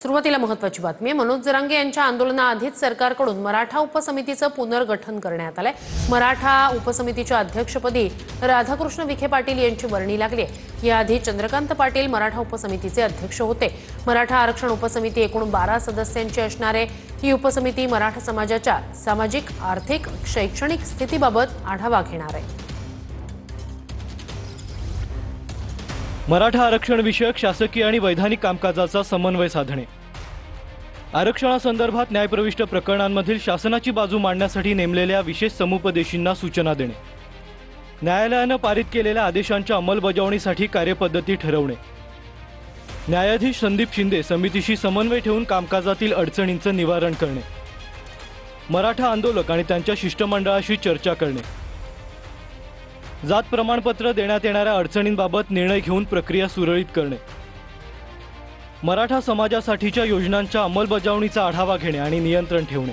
सुरुवातीला महत्त्वाची बातमी आहे। मनोज जरांगे यांच्या आंदोलनाआधीच सरकारकडून मराठा उपसमितीचं पुनर्गठन करण्यात आलंय। मराठा उपसमितीच्या अध्यक्षपदी राधाकृष्ण विखे पाटील यांची वर्णी लागली आहे। याआधी चंद्रकांत पाटील मराठा उपसमितीचे अध्यक्ष होते। मराठा आरक्षण उपसमिती एकूण 12 सदस्यांची असणार आहे। ही उपसमिती मराठा समाजाच्या सामाजिक, आर्थिक, शैक्षणिक स्थितीबाबत आढावा घेणार आहे। मराठा आरक्षण विषयक शासकीय आणि वैधानिक कामकाजाचा समन्वय साधणे, आरक्षणासंदर्भात न्यायप्रविष्ट प्रकरणांमधील शासनाची बाजू मांडण्यासाठी नेमलेल्या विशेष समुपदेशींना सूचना देणे, न्यायालयाने पारित केलेल्या आदेशांच्या अंमलबजावणीसाठी कार्यपद्धती ठरवणे, न्यायाधीश संदीप शिंदे समितीशी समन्वय ठेवून कामकाजातील अडचणींचे निवारण करणे, मराठा आंदोलक आणि त्यांच्या शिष्टमंडळाशी चर्चा करणे, जात प्रमाणपत्र देण्यात येणाऱ्या अडचणींबाबत निर्णय घेऊन प्रक्रिया सुरळीत करणे, मराठा समाजासाठीच्या योजनांच्या अंमलबजावणीचा आढावा घेणे आणि नियंत्रण ठेवणे।